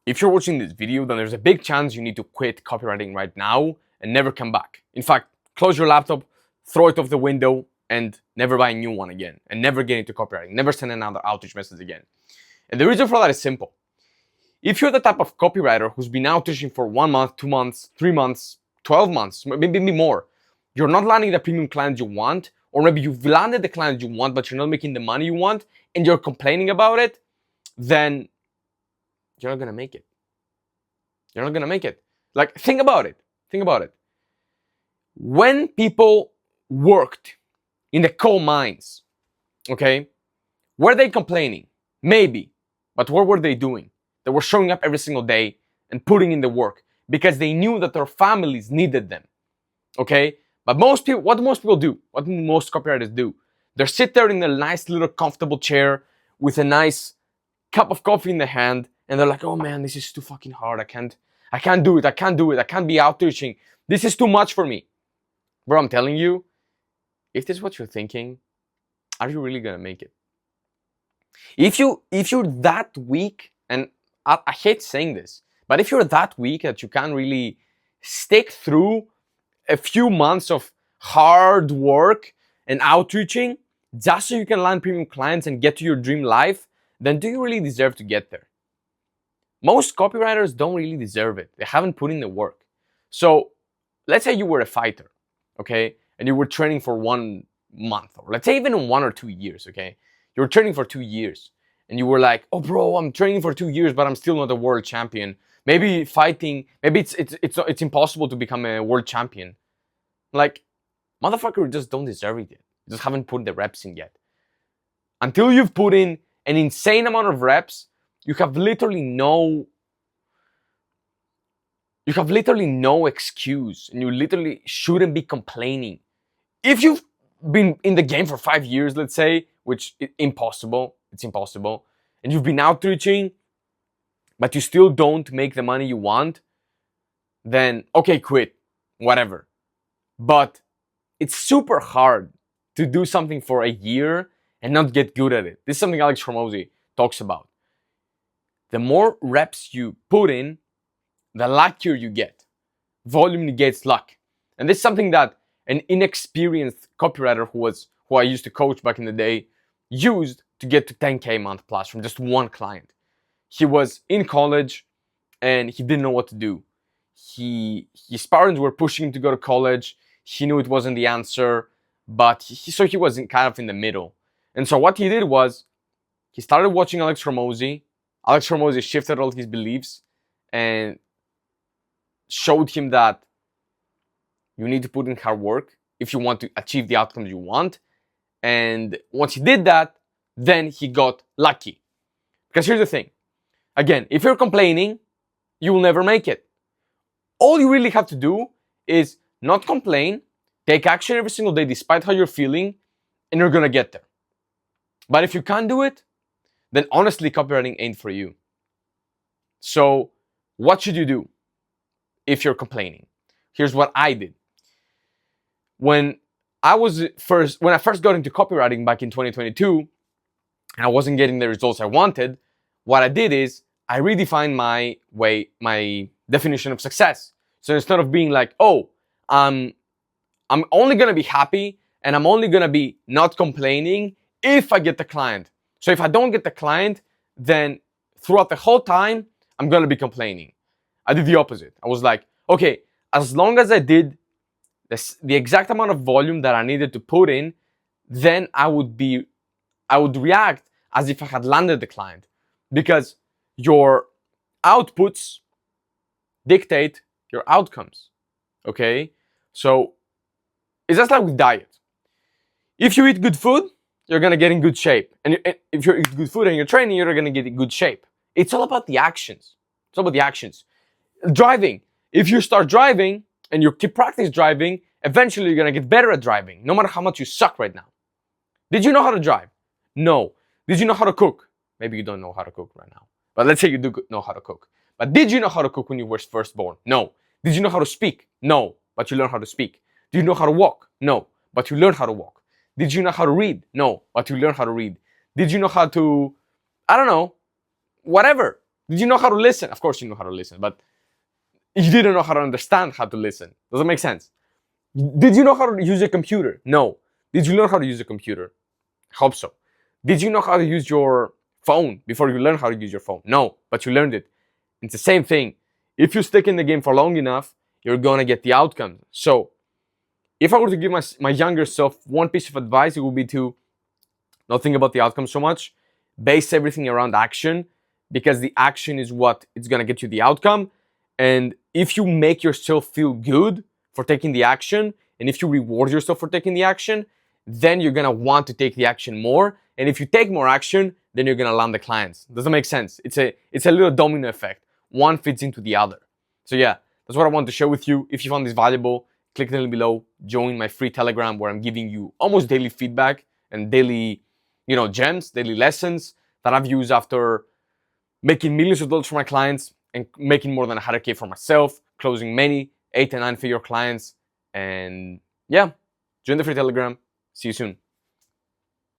if you're watching this video, then there's a big chance you need to quit copywriting right now and never come back. In fact, close your laptop, throw it off the window, and never buy a new one again, and never get into copywriting, never send another outreach message again. And the reason for that is simple. If you're the type of copywriter who's been outreaching for 1 month, 2 months, 3 months, 12 months, maybe more, you're not landing the premium clients you want, or maybe you've landed the clients you want, but you're not making the money you want, and you're complaining about it, then you're not gonna make it. You're not gonna make it. Like, think about it. Think about it. When people worked in the coal mines, okay, were they complaining? Maybe. But what were they doing? They were showing up every single day and putting in the work because they knew that their families needed them. Okay? But most people, what do most people do? What do most copywriters do? They sit there in a nice little comfortable chair with a nice cup of coffee in the hand, and they're like, oh man, this is too fucking hard. I can't do it. I can't be outreaching. This is too much for me. Bro, I'm telling you, if this is what you're thinking, are you really gonna make it? If you're that weak, and I hate saying this, but if you're that weak that you can't really stick through a few months of hard work and outreaching just so you can land premium clients and get to your dream life, then do you really deserve to get there? Most copywriters don't really deserve it. They haven't put in the work. So let's say you were a fighter, okay, and you were training for 1 month, or let's say even 1 or 2 years, okay? You were training for 2 years, and you were like, oh bro, I'm training for 2 years, but I'm still not a world champion. Maybe fighting, maybe it's impossible to become a world champion. Like, motherfucker, you just don't deserve it yet. You just haven't put the reps in yet. Until you've put in an insane amount of reps, you have literally no excuse, and you literally shouldn't be complaining. If you've been in the game for 5 years, let's say, which is impossible, it's impossible, and you've been outreaching, but you still don't make the money you want, then okay, quit, whatever. But it's super hard to do something for a year and not get good at it. This is something Alex Hormozy talks about. The more reps you put in, the luckier you get. Volume negates luck. And this is something that an inexperienced copywriter who I used to coach back in the day used to get to 10K a month plus from just one client. He was in college and he didn't know what to do. His parents were pushing him to go to college. He knew it wasn't the answer, but so he was kind of in the middle. And so what he did was he started watching Alex Hormozy. Alex Hormozy shifted all his beliefs and showed him that you need to put in hard work if you want to achieve the outcomes you want. And once he did that, then he got lucky. Because here's the thing. Again, if you're complaining, you will never make it. All you really have to do is not complain, take action every single day despite how you're feeling, and you're gonna get there. But if you can't do it, then honestly, copywriting ain't for you. So what should you do if you're complaining? Here's what I did. When I first got into copywriting back in 2022, and I wasn't getting the results I wanted, what I did is I redefined my definition of success. So instead of being like, oh, I'm only gonna be happy and I'm only gonna be not complaining if I get the client. So if I don't get the client, then throughout the whole time, I'm gonna be complaining. I did the opposite. I was like, okay, as long as I did the exact amount of volume that I needed to put in, then I would react as if I had landed the client, because your outputs dictate your outcomes. Okay? So it's just like with diet. If you eat good food, you're gonna get in good shape. And if you eat good food and you're training, you're gonna get in good shape. It's all about the actions. It's all about the actions. Driving. If you start driving and you keep practice driving, eventually you're gonna get better at driving, no matter how much you suck right now. Did you know how to drive? No. Did you know how to cook? Maybe you don't know how to cook right now. But let's say you do know how to cook. But did you know how to cook when you were first born? No. Did you know how to speak? No. But you learned how to speak. Do you know how to walk? No. But you learned how to walk. Did you know how to read? No. But you learned how to read. Did you know how to, I don't know, whatever. Did you know how to listen? Of course you know how to listen, but you didn't know how to understand how to listen. Does that make sense? Did you know how to use a computer? No. Did you learn how to use a computer? Hope so. Did you know how to use your phone before you learned how to use your phone? No, but you learned it. It's the same thing. If you stick in the game for long enough, you're gonna get the outcome. So, if I were to give my younger self one piece of advice, it would be to not think about the outcome so much. Base everything around action, because the action is what it's gonna get you the outcome. And if you make yourself feel good for taking the action, and if you reward yourself for taking the action, then you're gonna want to take the action more. And if you take more action, then you're gonna land the clients. Does that make sense? It's a little domino effect. One fits into the other. So yeah, that's what I want to share with you. If you found this valuable, click the link below, join my free Telegram where I'm giving you almost daily feedback and daily, gems, daily lessons that I've used after making millions of dollars for my clients and making more than 100K for myself, closing many 8 and 9 figure clients. And yeah, join the free Telegram. See you soon.